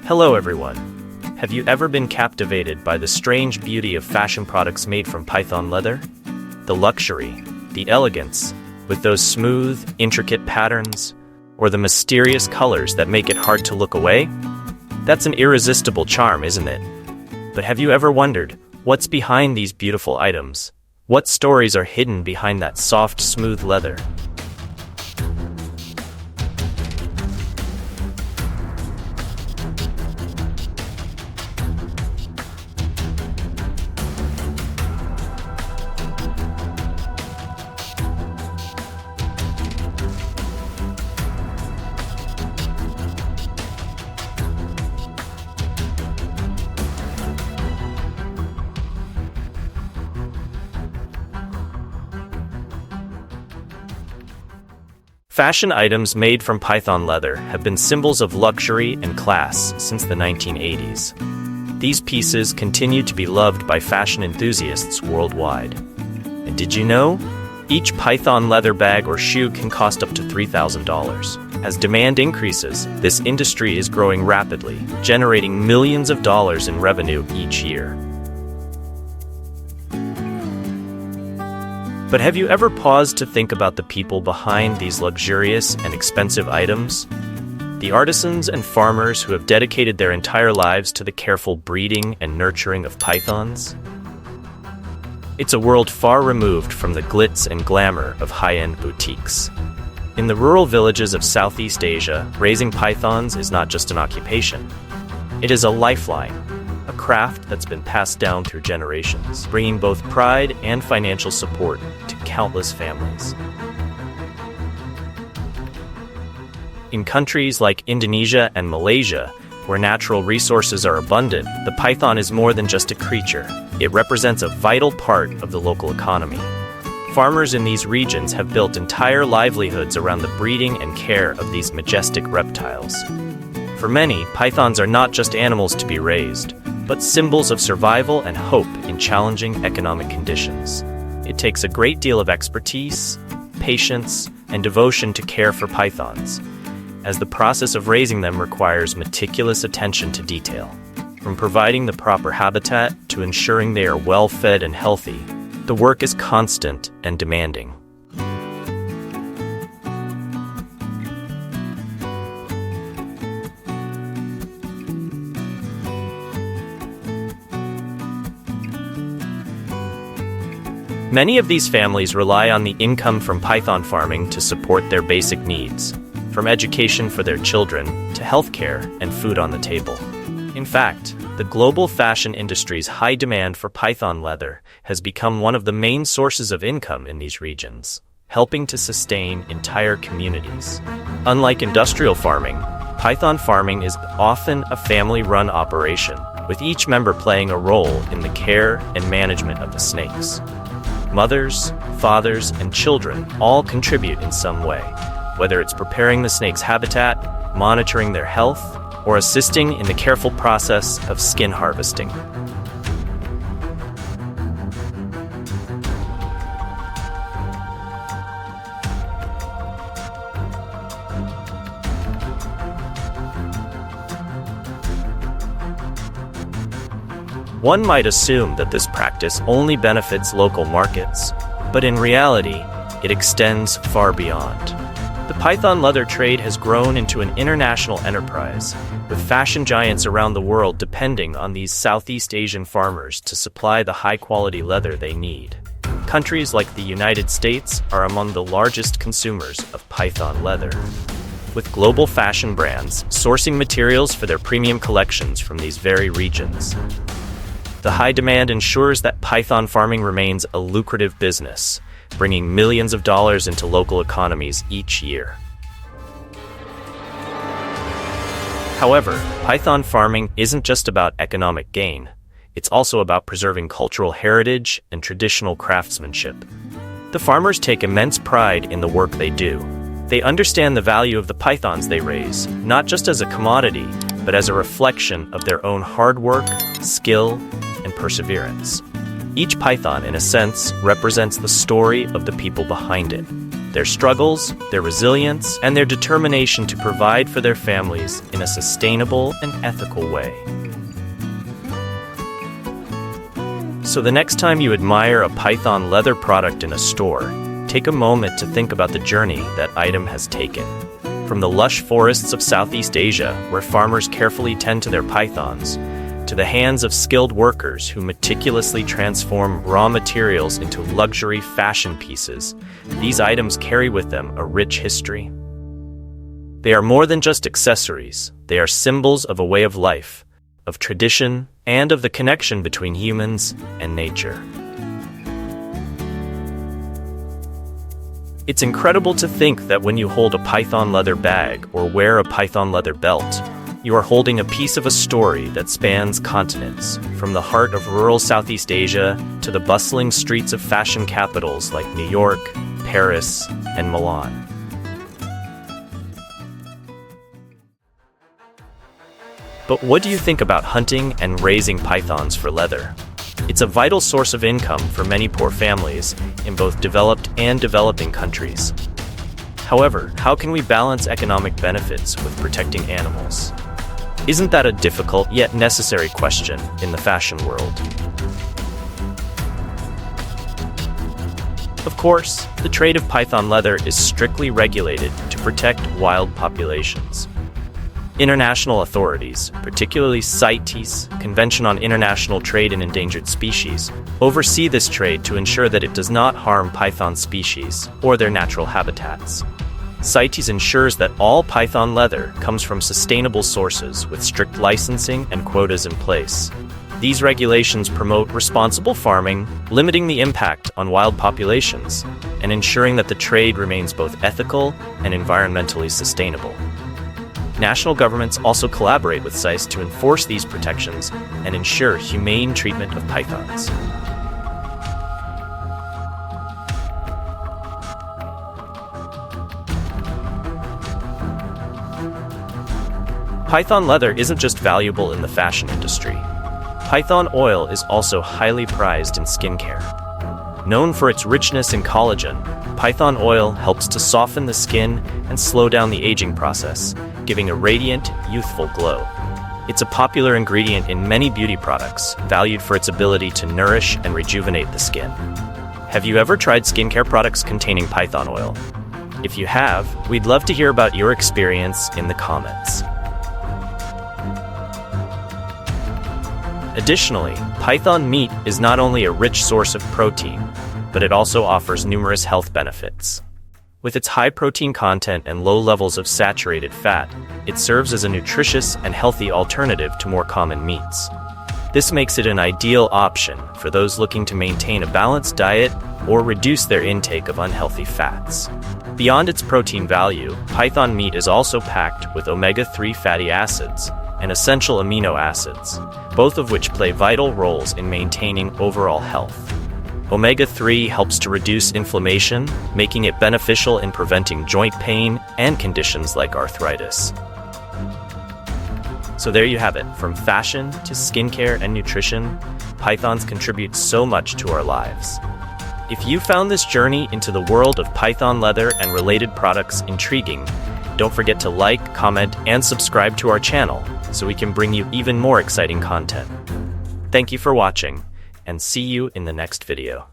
Hello everyone. Have you ever been captivated by the strange beauty of fashion products made from python leather? The luxury, the elegance, with those smooth, intricate patterns, or the mysterious colors that make it hard to look away? That's an irresistible charm, isn't it? But have you ever wondered, what's behind these beautiful items? What stories are hidden behind that soft, smooth leather? Fashion items made from python leather have been symbols of luxury and class since the 1980s. These pieces continue to be loved by fashion enthusiasts worldwide. And did you know? Each python leather bag or shoe can cost up to $3,000. As demand increases, this industry is growing rapidly, generating millions of dollars in revenue each year. But have you ever paused to think about the people behind these luxurious and expensive items? The artisans and farmers who have dedicated their entire lives to the careful breeding and nurturing of pythons? It's a world far removed from the glitz and glamour of high-end boutiques. In the rural villages of Southeast Asia, raising pythons is not just an occupation. It is a lifeline, a craft that's been passed down through generations, bringing both pride and financial support to countless families. In countries like Indonesia and Malaysia, where natural resources are abundant, the python is more than just a creature. It represents a vital part of the local economy. Farmers in these regions have built entire livelihoods around the breeding and care of these majestic reptiles. For many, pythons are not just animals to be raised, but symbols of survival and hope in challenging economic conditions. It takes a great deal of expertise, patience, and devotion to care for pythons, as the process of raising them requires meticulous attention to detail. From providing the proper habitat to ensuring they are well fed and healthy, the work is constant and demanding. Many of these families rely on the income from python farming to support their basic needs, from education for their children to healthcare and food on the table. In fact, the global fashion industry's high demand for python leather has become one of the main sources of income in these regions, helping to sustain entire communities. Unlike industrial farming, python farming is often a family-run operation, with each member playing a role in the care and management of the snakes. Mothers, fathers, and children all contribute in some way, whether it's preparing the snake's habitat, monitoring their health, or assisting in the careful process of skin harvesting. One might assume that this practice only benefits local markets, but in reality, it extends far beyond. The python leather trade has grown into an international enterprise, with fashion giants around the world depending on these Southeast Asian farmers to supply the high-quality leather they need. Countries like the United States are among the largest consumers of python leather, with global fashion brands sourcing materials for their premium collections from these very regions. The high demand ensures that python farming remains a lucrative business, bringing millions of dollars into local economies each year. However, python farming isn't just about economic gain. It's also about preserving cultural heritage and traditional craftsmanship. The farmers take immense pride in the work they do. They understand the value of the pythons they raise, not just as a commodity, but as a reflection of their own hard work, skill, and perseverance. Each python, in a sense, represents the story of the people behind it. their struggles, their resilience, and their determination to provide for their families in a sustainable and ethical way. So the next time you admire a python leather product in a store, take a moment to think about the journey that item has taken. From the lush forests of Southeast Asia, where farmers carefully tend to their pythons, to the hands of skilled workers who meticulously transform raw materials into luxury fashion pieces, these items carry with them a rich history. They are more than just accessories. They are symbols of a way of life, of tradition, and of the connection between humans and nature. It's incredible to think that when you hold a python leather bag or wear a python leather belt, you are holding a piece of a story that spans continents, from the heart of rural Southeast Asia to the bustling streets of fashion capitals like New York, Paris, and Milan. But what do you think about hunting and raising pythons for leather? It's a vital source of income for many poor families in both developed and developing countries. However, how can we balance economic benefits with protecting animals? Isn't that a difficult yet necessary question in the fashion world? Of course, the trade of python leather is strictly regulated to protect wild populations. International authorities, particularly CITES, Convention on International Trade in Endangered Species, oversee this trade to ensure that it does not harm python species or their natural habitats. CITES ensures that all python leather comes from sustainable sources with strict licensing and quotas in place. These regulations promote responsible farming, limiting the impact on wild populations, and ensuring that the trade remains both ethical and environmentally sustainable. National governments also collaborate with CITES to enforce these protections and ensure humane treatment of pythons. Python leather isn't just valuable in the fashion industry. Python oil is also highly prized in skincare. Known for its richness in collagen, python oil helps to soften the skin and slow down the aging process, giving a radiant, youthful glow. It's a popular ingredient in many beauty products, valued for its ability to nourish and rejuvenate the skin. Have you ever tried skincare products containing python oil? If you have, we'd love to hear about your experience in the comments. Additionally, python meat is not only a rich source of protein, but it also offers numerous health benefits. With its high protein content and low levels of saturated fat, it serves as a nutritious and healthy alternative to more common meats. This makes it an ideal option for those looking to maintain a balanced diet or reduce their intake of unhealthy fats. Beyond its protein value, python meat is also packed with omega-3 fatty acids and essential amino acids, both of which play vital roles in maintaining overall health. Omega-3 helps to reduce inflammation, making it beneficial in preventing joint pain and conditions like arthritis. So there you have it. From fashion to skincare and nutrition, pythons contribute so much to our lives. If you found this journey into the world of python leather and related products intriguing, don't forget to like, comment, and subscribe to our channel so we can bring you even more exciting content. Thank you for watching, and see you in the next video.